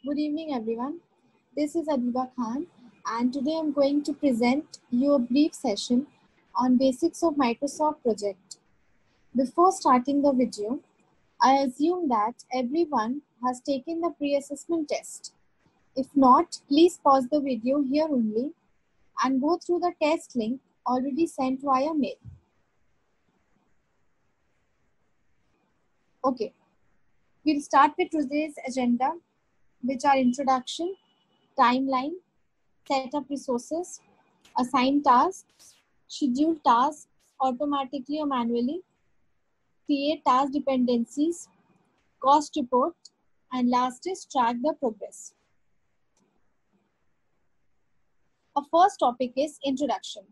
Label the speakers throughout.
Speaker 1: Good evening, everyone. This is Adiba Khan, and today I'm going to present you a brief session on basics of Microsoft Project. Before starting the video, I assume that everyone has taken the pre-assessment test. If not, please pause the video here only and go through the test link already sent via mail. Okay, we'll start with today's agenda, which are introduction, timeline, set up resources, assign tasks, schedule tasks automatically or manually, create task dependencies, cost report, and last is track the progress. Our first topic is introduction.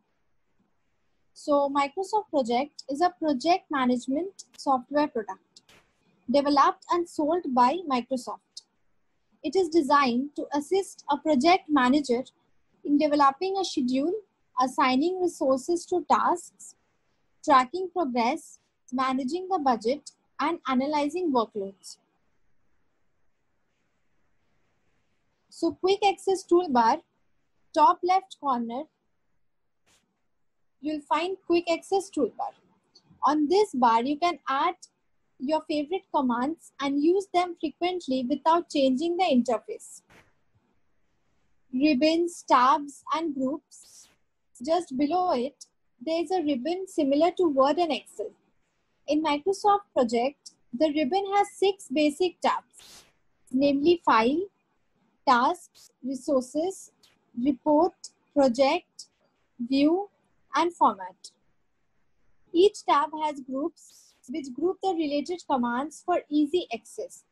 Speaker 1: So Microsoft Project is a project management software product developed and sold by Microsoft. It is designed to assist a project manager in developing a schedule, assigning resources to tasks, tracking progress, managing the budget, and analyzing workloads. So quick access toolbar, top left corner, you'll find quick access toolbar. On this bar, you can add your favorite commands and use them frequently without changing the interface. Ribbons, tabs, and groups. Just below it, there is a ribbon similar to Word and Excel. In Microsoft Project, the ribbon has 6 basic tabs, namely File, Tasks, Resources, Report, Project, View, and Format. Each tab has groups which group the related commands for easy access.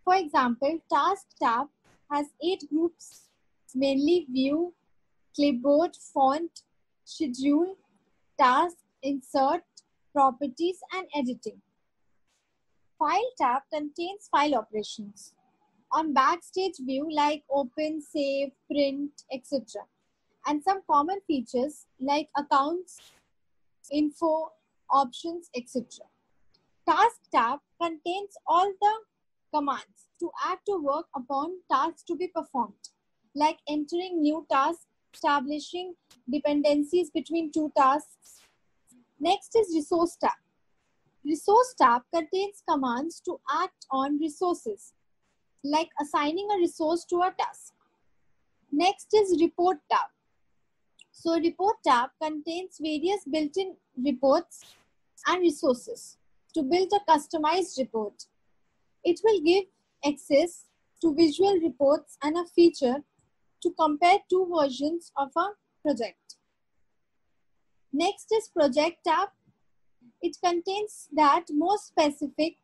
Speaker 1: For example, Task tab has 8 groups, mainly View, Clipboard, Font, Schedule, Task, Insert, Properties, and Editing. File tab contains file operations on backstage view like open, save, print, etc. and some common features like accounts, info, options, etc. Task tab contains all the commands to add to work upon tasks to be performed, like entering new tasks, establishing dependencies between 2 tasks. Next is Resource tab. Resource tab contains commands to act on resources, like assigning a resource to a task. Next is Report tab. So Report tab contains various built-in reports and resources to build a customized report. It will give access to visual reports and a feature to compare 2 versions of a project. Next is Project tab. It contains that more specific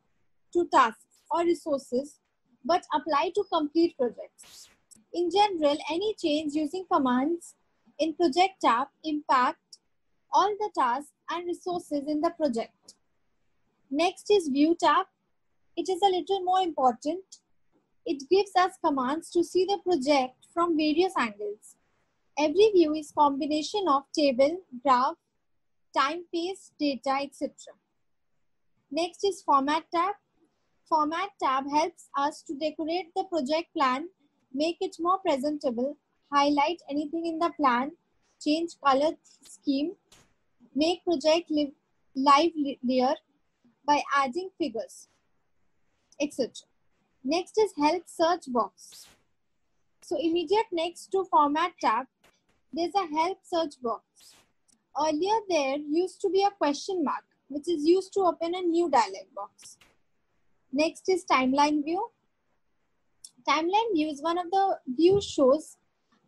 Speaker 1: to tasks or resources but apply to complete projects. In general, any change using commands in Project tab impact all the tasks and resources in the project. Next is View tab. It is a little more important. It gives us commands to see the project from various angles. Every view is combination of table, graph, time phase, data, etc. Next is Format tab. Format tab helps us to decorate the project plan, make it more presentable, highlight anything in the plan, change color scheme, make project livelier by adding figures, etc. Next is Help search box. So immediate next to Format tab, there's a Help search box. Earlier there used to be a question mark, which is used to open a new dialog box. Next is Timeline view. Timeline view is one of the view shows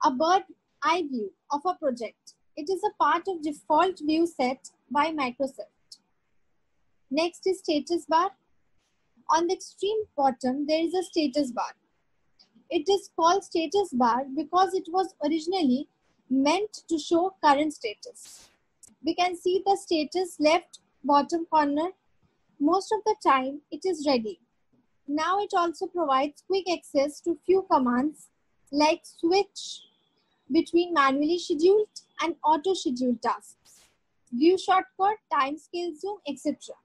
Speaker 1: a bird eye view of a project. It is a part of default view set by Microsoft. Next is Status bar. On the extreme bottom, there is a status bar. It is called status bar because it was originally meant to show current status. We can see the status left bottom corner. Most of the time, it is ready. Now it also provides quick access to few commands like switch between manually scheduled and auto-scheduled tasks, view shortcut, time scale zoom, etc.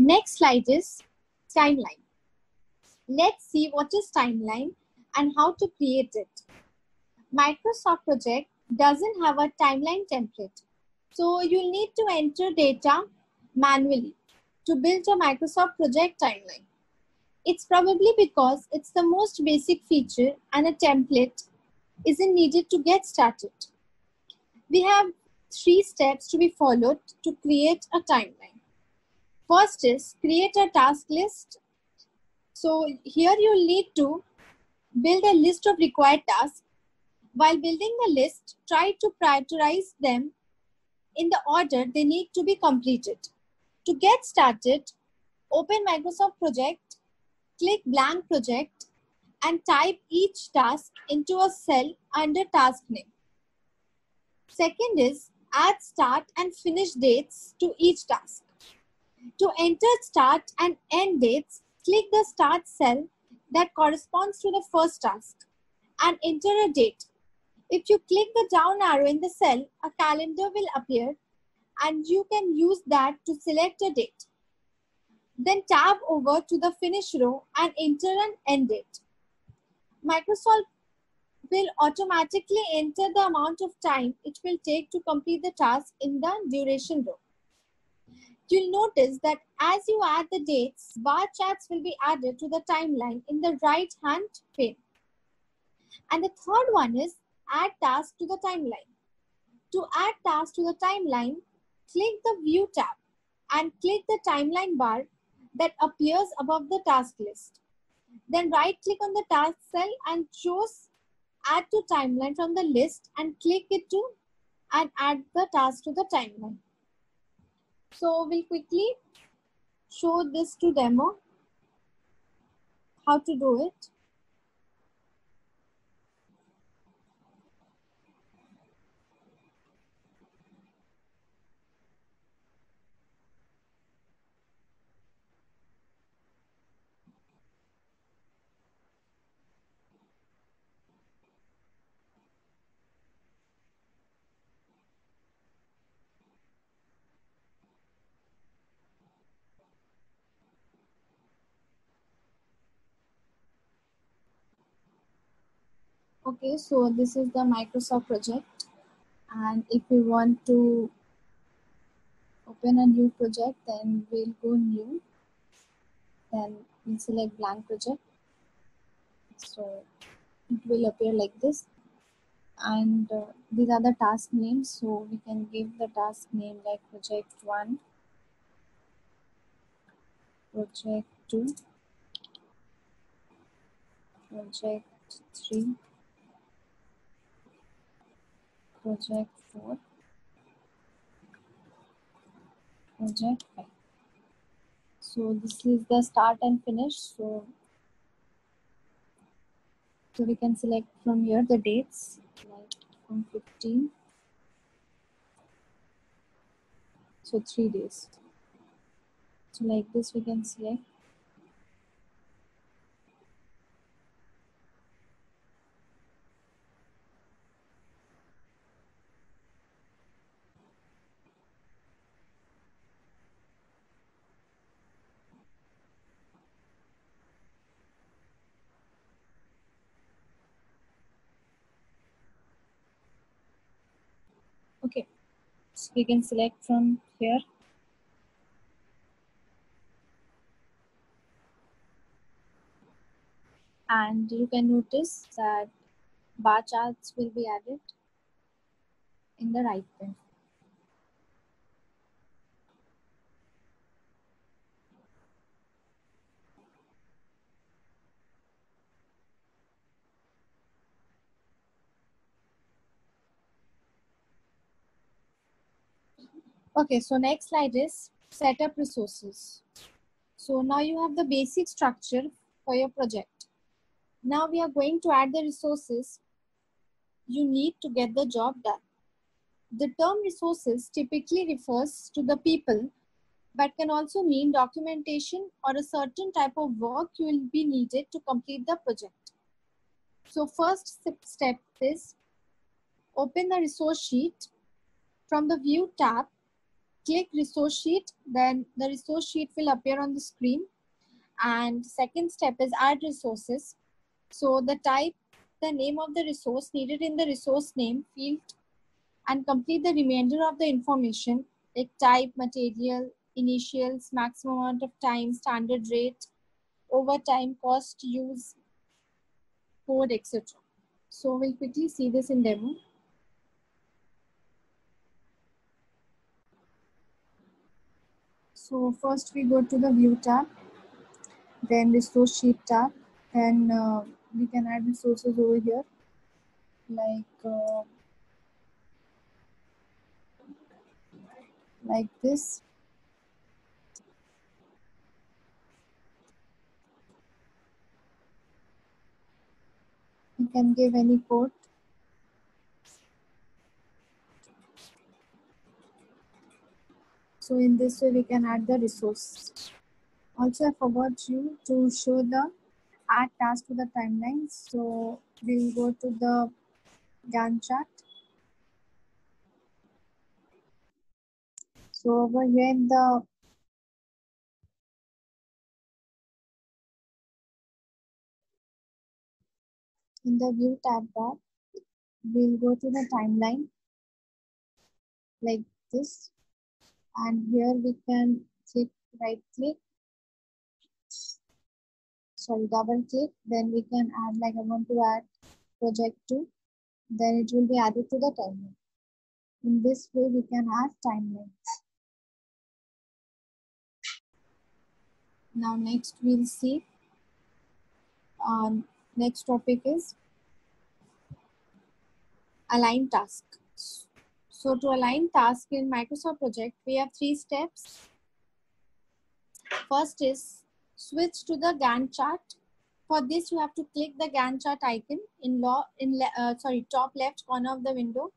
Speaker 1: Next slide is timeline. Let's see what is timeline and how to create it. Microsoft Project doesn't have a timeline template, so you'll need to enter data manually to build a Microsoft Project timeline. It's probably because it's the most basic feature and a template isn't needed to get started. We have 3 steps to be followed to create a timeline. First is create a task list. So here you'll need to build a list of required tasks. While building the list, try to prioritize them in the order they need to be completed. To get started, open Microsoft Project, click blank project, and type each task into a cell under task name. Second is add start and finish dates to each task. To enter start and end dates, click the start cell that corresponds to the first task and enter a date. If you click the down arrow in the cell, a calendar will appear and you can use that to select a date. Then tab over to the finish row and enter an end date. Microsoft will automatically enter the amount of time it will take to complete the task in the duration row. You'll notice that as you add the dates, bar charts will be added to the timeline in the right-hand pane. And the third one is add task to the timeline. To add task to the timeline, click the View tab and click the timeline bar that appears above the task list. Then right-click on the task cell and choose Add to Timeline from the list and click it to and add the task to the timeline. So we'll quickly show this to demo, how to do it. Okay, so this is the Microsoft project. And if we want to open a new project, then we'll go new. Then we'll select blank project. So it will appear like this. And these are the task names. So we can give the task name like project 1, project 2, project 3, project 4, project 5. So this is the start and finish. So we can select from here the dates, like from 15. So 3 days. So like this we can select. Okay, so we can select from here. And you can notice that bar charts will be added in the right pane. Okay, so next slide is set up resources. So now you have the basic structure for your project. Now we are going to add the resources you need to get the job done. The term resources typically refers to the people, but can also mean documentation or a certain type of work you will be needed to complete the project. So first step is open the resource sheet from the View tab click resource sheet, then the resource sheet will appear on the screen. And second step is add resources. So the type the name of the resource needed in the resource name field and complete the remainder of the information like type, material, initials, maximum amount of time, standard rate, overtime, cost, use, code, etc. So we'll quickly see this in demo. So first we go to the view tab, then resource sheet tab, and we can add resources over here like this. You can give any code. So in this way we can add the resource. Also I forgot you to show the add task to the timeline. So we'll go to the Gantt chart. So over here in the view tab bar, we'll go to the timeline like this, and here we can double click, then we can add, like I want to add project 2, then it will be added to the timeline. In this way we can add timelines. Now next we'll see next topic is align task. So to align task in Microsoft project, we have 3 steps. First is switch to the Gantt chart. For this, you have to click the Gantt chart icon in top left corner of the window.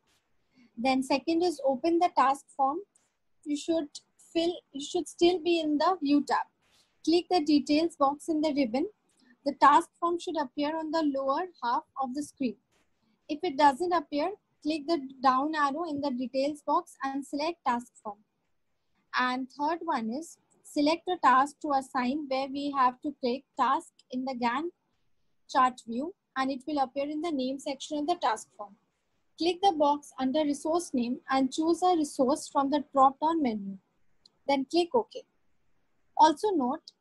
Speaker 1: Then second is open the task form. You should still be in the view tab. Click the details box in the ribbon. The task form should appear on the lower half of the screen. If it doesn't appear, click the down arrow in the details box and select task form. And third one is select a task to assign, where we have to click task in the Gantt chart view and it will appear in the name section of the task form. Click the box under resource name and choose a resource from the drop down menu. Then click OK. Also note,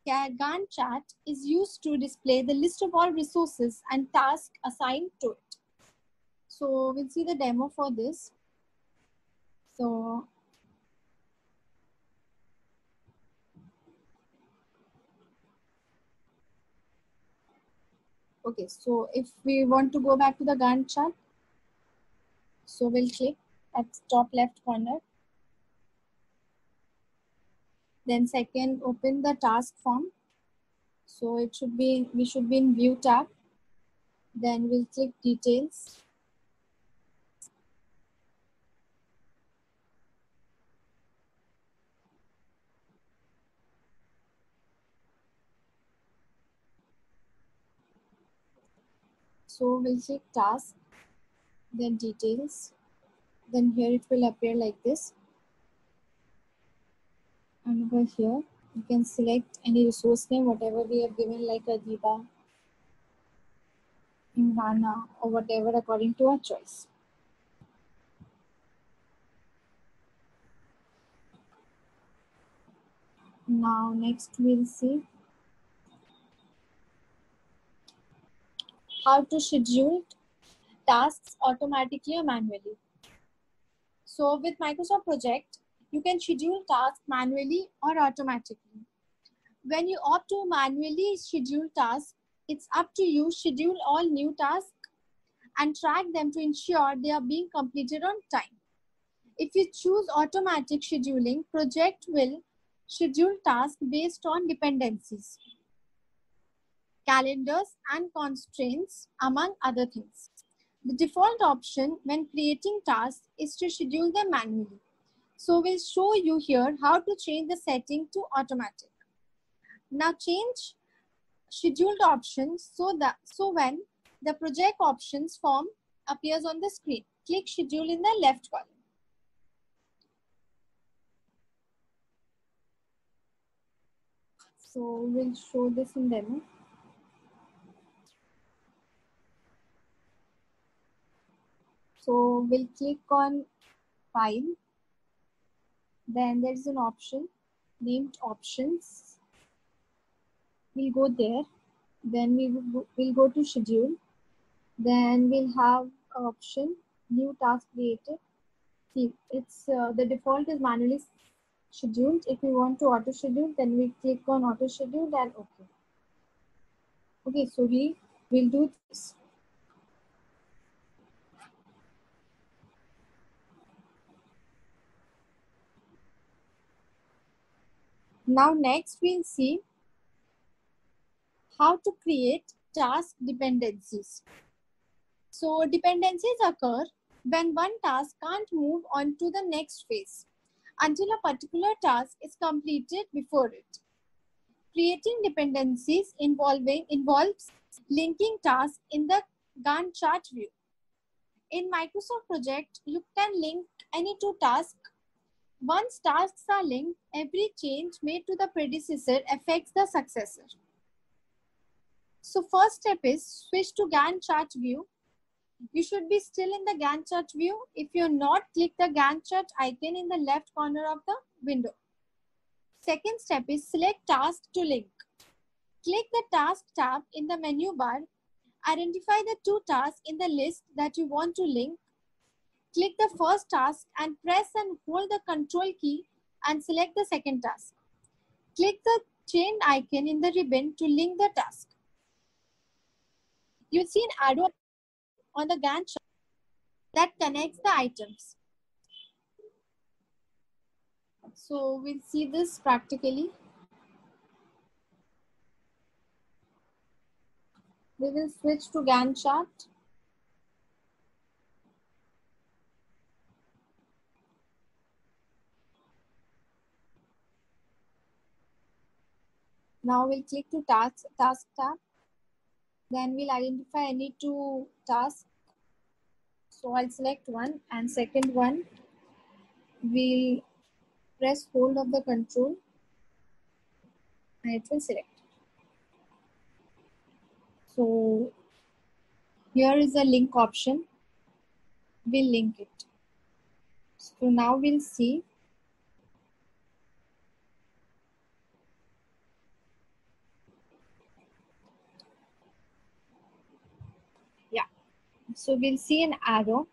Speaker 1: Gantt chart is used to display the list of all resources and tasks assigned to it. So we'll see the demo for this. So okay, so if we want to go back to the Gantt chart, so we'll click at top left corner. Then second, open the task form. So we should be in view tab. Then we'll click details. So we'll click task, then details. Then here it will appear like this. And over here, you can select any resource name, whatever we have given, like Adiba, Imrana, or whatever according to our choice. Now next we'll see how to schedule tasks automatically or manually. So with Microsoft Project, you can schedule tasks manually or automatically. When you opt to manually schedule tasks, it's up to you. Schedule all new tasks and track them to ensure they are being completed on time. If you choose automatic scheduling, project will schedule tasks based on dependencies, calendars, and constraints, among other things. The default option when creating tasks is to schedule them manually. So we'll show you here how to change the setting to automatic. Now change scheduled options so when the project options form appears on the screen, click schedule in the left column. So we'll show this in demo. So we'll click on file. Then there's an option named options. We'll go there. Then we'll go to schedule. Then we'll have option new task created. See, it's the default is manually scheduled. If we want to auto schedule, then we click on auto schedule and okay. Okay, so we will do this. Now next we'll see how to create task dependencies. So dependencies occur when one task can't move on to the next phase until a particular task is completed before it. Creating dependencies involves linking tasks in the Gantt chart view. In Microsoft Project, you can link any two tasks. Once tasks are linked, every change made to the predecessor affects the successor. So first step is switch to Gantt chart view. You should be still in the Gantt chart view. If you're not, click the Gantt chart icon in the left corner of the window. Second step is select task to link. Click the task tab in the menu bar. Identify the two tasks in the list that you want to link. Click the first task and press and hold the control key and select the second task. Click the chain icon in the ribbon to link the task. You'll see an arrow on the Gantt chart that connects the items. So we'll see this practically. We will switch to Gantt chart. Now we'll click to task tab. Then we'll identify any two tasks. So I'll select one, and second one, we'll press hold of the control and it will select. So here is a link option. We'll link it. So now we'll see. Yeah. So we'll see an arrow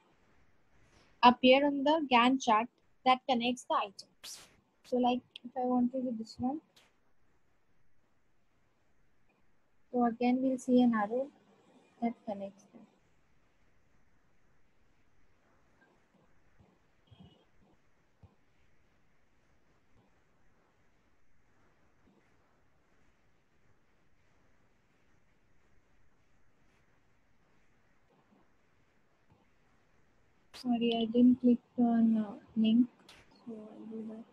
Speaker 1: appear on the Gantt chart that connects the items. So like if I want to do this one. So again, we'll see an arrow that connects them. Sorry, I didn't click on link. So I'll do that.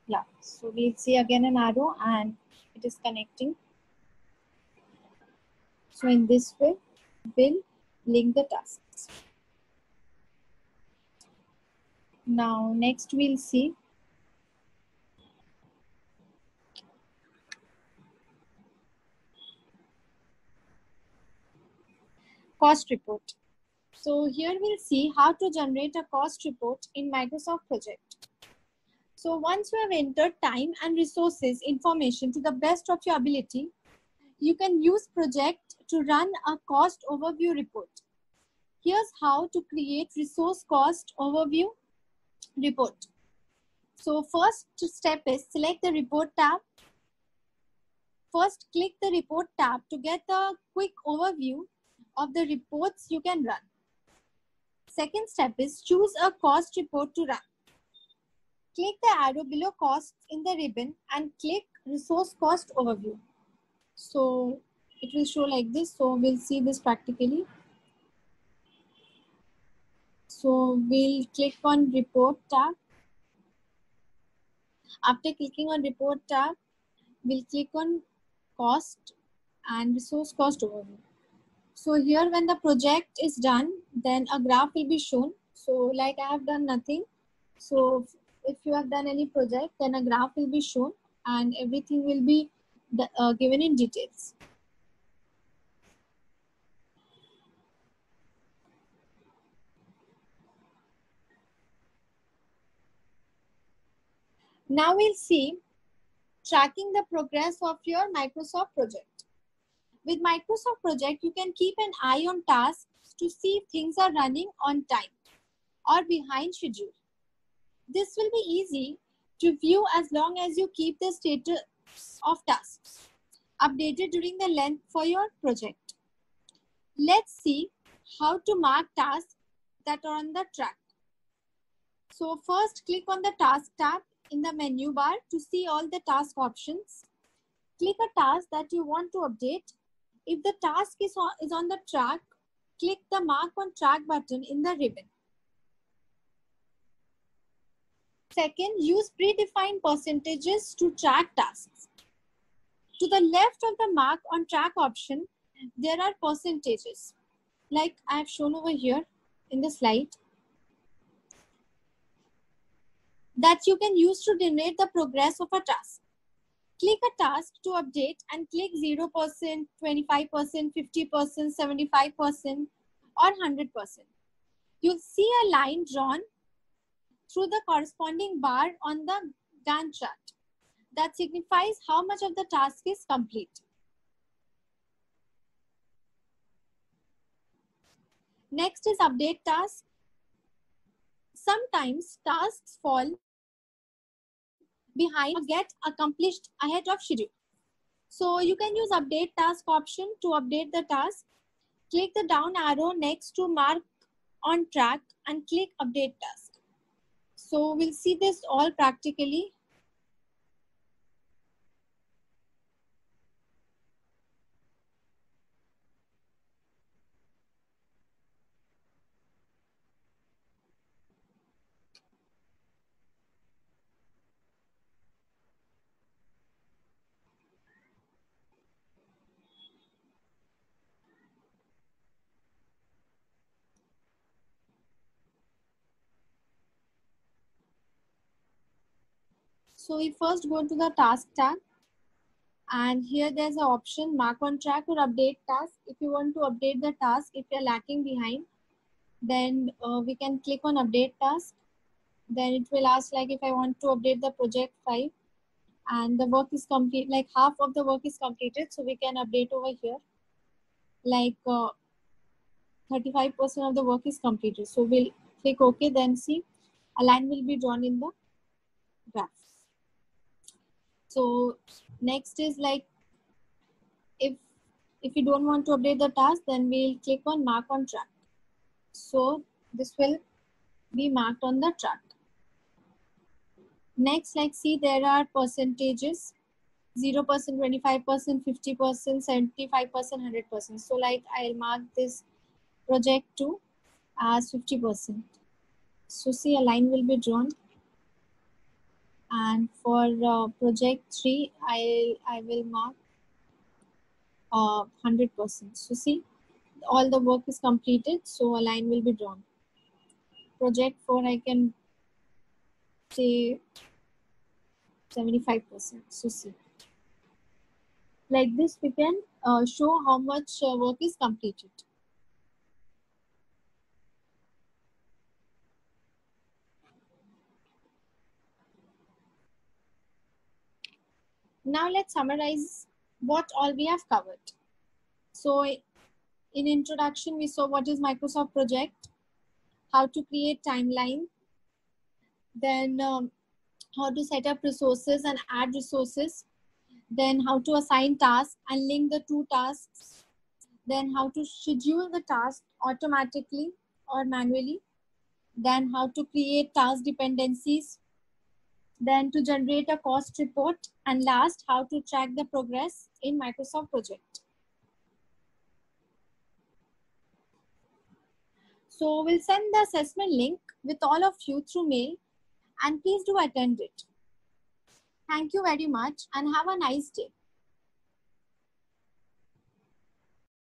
Speaker 1: Yeah, so we'll see again an arrow and it is connecting. So in this way, we'll link the tasks. Now, next we'll see cost report. So here we'll see how to generate a cost report in Microsoft Project. So once you have entered time and resources information to the best of your ability, you can use Project to run a cost overview report. Here's how to create resource cost overview report. So first step is select the report tab. First, click the report tab to get a quick overview of the reports you can run. Second step is choose a cost report to run. Click the arrow below costs in the ribbon and click resource cost overview. So it will show like this. So we'll see this practically. So we'll click on report tab. After clicking on report tab, we'll click on cost and resource cost overview. So here when the project is done, then a graph will be shown. So like I have done nothing. So if you have done any project, then a graph will be shown and everything will be given in details. Now we'll see tracking the progress of your Microsoft project. With Microsoft project, you can keep an eye on tasks to see if things are running on time or behind schedule. This will be easy to view as long as you keep the status of tasks updated during the length for your project. Let's see how to mark tasks that are on the track. So first, click on the task tab in the menu bar to see all the task options. Click a task that you want to update. If the task is on the track, click the mark on track button in the ribbon. Second, use predefined percentages to track tasks. To the left of the mark on track option, there are percentages, like I have shown over here in the slide, that you can use to denote the progress of a task. Click a task to update and click 0%, 25%, 50%, 75%, or 100%. You'll see a line drawn through the corresponding bar on the Gantt chart that signifies how much of the task is complete. Next is update task. Sometimes tasks fall behind or get accomplished ahead of schedule. So you can use update task option to update the task. Click the down arrow next to mark on track and click update task. So we'll see this all practically. So we first go to the task tab, and here there's an option mark on track or update task. If you want to update the task, if you're lacking behind, then we can click on update task. Then it will ask like if I want to update the project 5 and the work is complete, like half of the work is completed, so we can update over here. Like 35% of the work is completed. So we'll click OK, then see a line will be drawn in the graph. So next is like if you don't want to update the task, then we'll click on mark on track. So this will be marked on the track. Next, like see there are percentages, 0%, 25%, 50%, 75%, 100%. So like I'll mark this project 2 as 50%. So see a line will be drawn. And for project 3, I will mark 100%. So see, all the work is completed, so a line will be drawn. Project 4, I can say 75%. So see, like this we can show how much work is completed. Now let's summarize what all we have covered. So in introduction, we saw what is Microsoft Project, how to create timeline, then how to set up resources and add resources, then how to assign tasks and link the two tasks, then how to schedule the task automatically or manually, then how to create task dependencies, then to generate a cost report, and last, how to track the progress in Microsoft Project. So we'll send the assessment link with all of you through mail, and please do attend it. Thank you very much and have a nice day.